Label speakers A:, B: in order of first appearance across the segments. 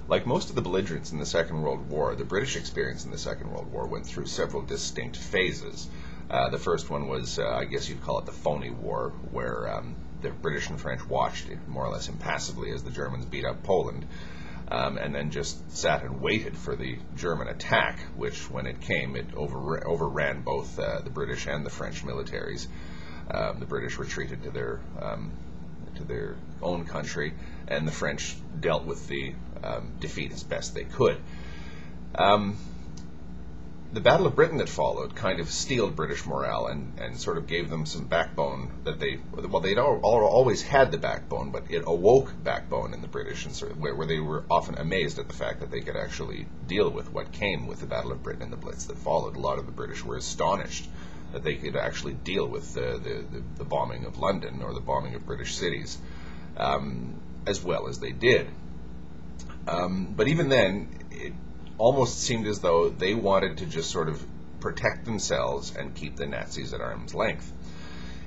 A: Like most of the belligerents in the Second World War, the British experience in the Second World War went through several distinct phases. The first one was, I guess you'd call it the phony war, where the British and French watched it more or less impassively as the Germans beat up Poland, and then just sat and waited for the German attack, which, when it came, it overran both the British and the French militaries. The British retreated to their own country, and the French dealt with the defeat as best they could. The Battle of Britain that followed kind of steeled British morale and sort of gave them some backbone that they'd always had the backbone, but it awoke backbone in the British, and sort of where they were often amazed at the fact that they could actually deal with what came with the Battle of Britain and the Blitz that followed. A lot of the British were astonished that they could actually deal with the bombing of London or the bombing of British cities as well as they did. But even then, it almost seemed as though they wanted to just sort of protect themselves and keep the Nazis at arm's length.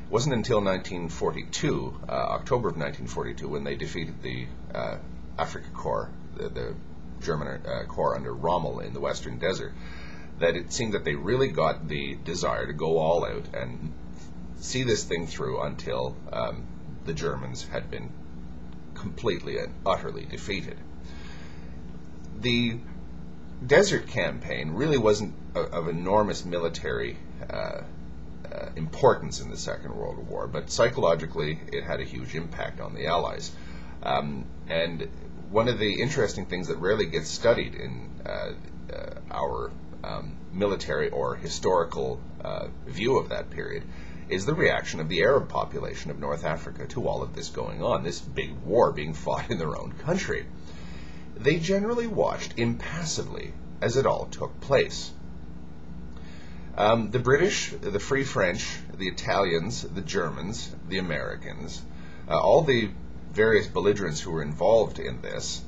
A: It wasn't until 1942, October of 1942, when they defeated the Afrika Korps, the German corps under Rommel in the Western Desert, that it seemed that they really got the desire to go all out and see this thing through until the Germans had been completely and utterly defeated. The Desert Campaign really wasn't of enormous military importance in the Second World War, but psychologically it had a huge impact on the Allies. And one of the interesting things that rarely gets studied in our military or historical view of that period is the reaction of the Arab population of North Africa to all of this going on, this big war being fought in their own country. They generally watched impassively as it all took place. The British, the Free French, the Italians, the Germans, the Americans, all the various belligerents who were involved in this,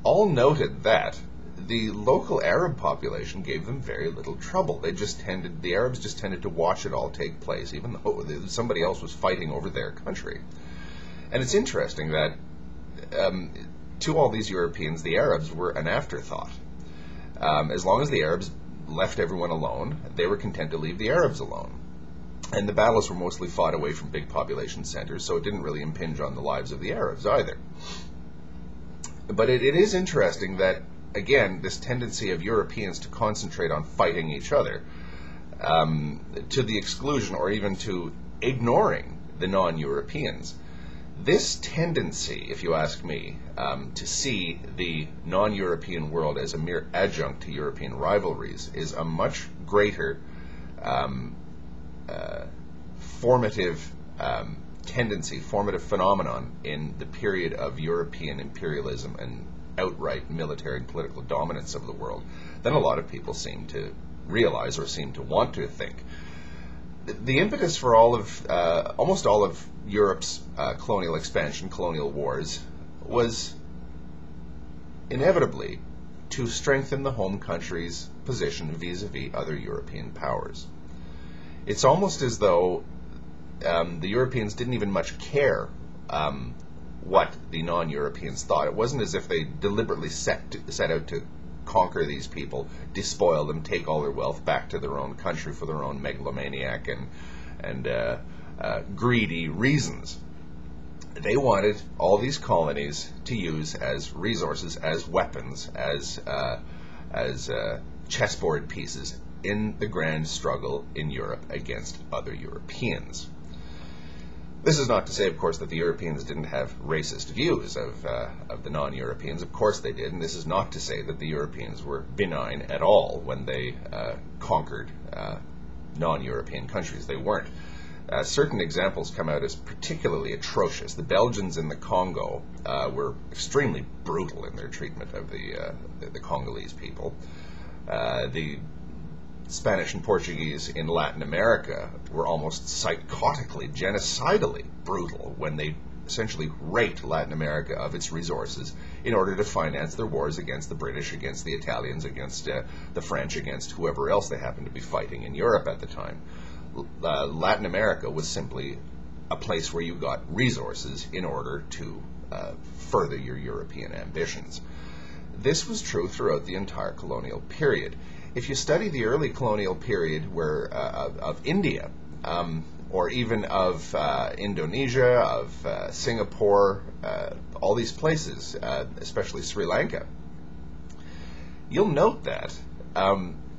A: all noted that the local Arab population gave them very little trouble. The Arabs just tended to watch it all take place, even though somebody else was fighting over their country. And it's interesting that to all these Europeans, the Arabs were an afterthought. As long as the Arabs left everyone alone, they were content to leave the Arabs alone. And the battles were mostly fought away from big population centers, so it didn't really impinge on the lives of the Arabs either. But it is interesting that, again, this tendency of Europeans to concentrate on fighting each other to the exclusion or even to ignoring the non-Europeans. This tendency, if you ask me, to see the non-European world as a mere adjunct to European rivalries is a much greater formative tendency, formative phenomenon in the period of European imperialism and outright military and political dominance of the world than a lot of people seem to realize or seem to want to think. The impetus for almost all of Europe's colonial expansion, colonial wars, was inevitably to strengthen the home country's position vis-a-vis other European powers. It's almost as though the Europeans didn't even much care what the non-Europeans thought. It wasn't as if they deliberately set out to conquer these people, despoil them, take all their wealth back to their own country for their own megalomaniac and greedy reasons. They wanted all these colonies to use as resources, as weapons, as chessboard pieces in the grand struggle in Europe against other Europeans. This is not to say, of course, that the Europeans didn't have racist views of the non-Europeans. Of course they did, and this is not to say that the Europeans were benign at all when they conquered non-European countries. They weren't. Certain examples come out as particularly atrocious. The Belgians in the Congo were extremely brutal in their treatment of the Congolese people. The Spanish and Portuguese in Latin America were almost psychotically, genocidally brutal when they essentially raped Latin America of its resources in order to finance their wars against the British, against the Italians, against the French, against whoever else they happened to be fighting in Europe at the time. Latin America was simply a place where you got resources in order to further your European ambitions. this was true throughout the entire colonial period. If you study the early colonial period of India, or even of Indonesia, of Singapore, all these places, especially Sri Lanka, you'll note that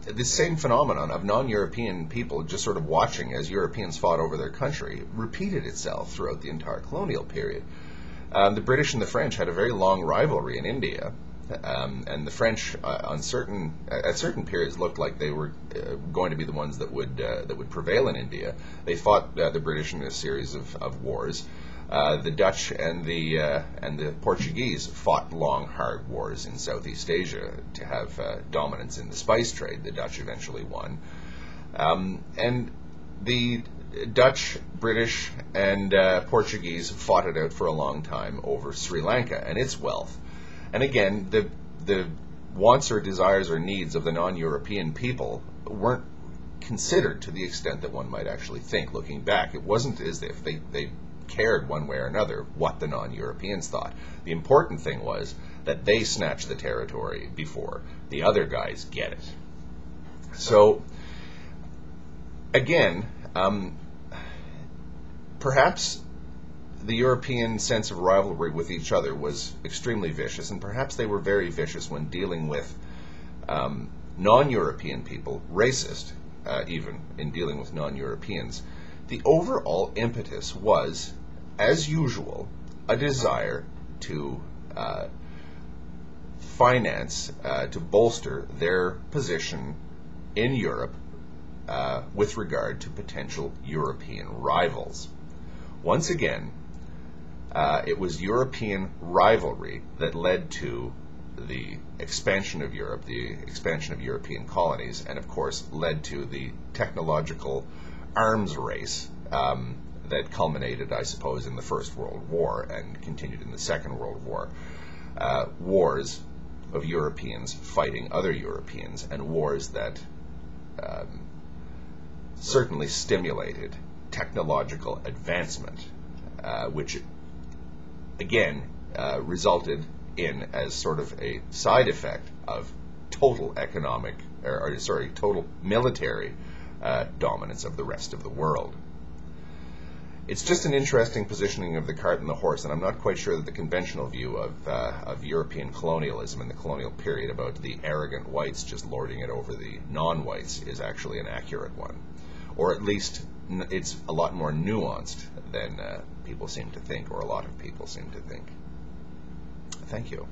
A: this same phenomenon of non-European people just sort of watching as Europeans fought over their country repeated itself throughout the entire colonial period. The British and the French had a very long rivalry in India, and the French, at certain periods, looked like they were going to be the ones that would prevail in India. They fought the British in a series of wars. The Dutch and the Portuguese fought long, hard wars in Southeast Asia to have dominance in the spice trade. The Dutch eventually won, and the Dutch, British, and Portuguese fought it out for a long time over Sri Lanka and its wealth. And again, the wants or desires or needs of the non-European people weren't considered to the extent that one might actually think. Looking back, it wasn't as if they cared one way or another what the non-Europeans thought. The important thing was that they snatched the territory before the other guys get it. So, again, perhaps the European sense of rivalry with each other was extremely vicious, and perhaps they were very vicious when dealing with non-European people, racist even in dealing with non-Europeans. The overall impetus was, as usual, a desire to finance, to bolster their position in Europe with regard to potential European rivals. Once again, it was European rivalry that led to the expansion of Europe, the expansion of European colonies, and of course led to the technological arms race that culminated, I suppose, in the First World War and continued in the Second World War. Wars of Europeans fighting other Europeans, and wars that certainly stimulated technological advancement, which again resulted in, as sort of a side effect of total total military dominance of the rest of the world. It's just an interesting positioning of the cart and the horse, and I'm not quite sure that the conventional view of European colonialism in the colonial period about the arrogant whites just lording it over the non-whites is actually an accurate one. Or at least it's a lot more nuanced than people seem to think, or a lot of people seem to think. Thank you.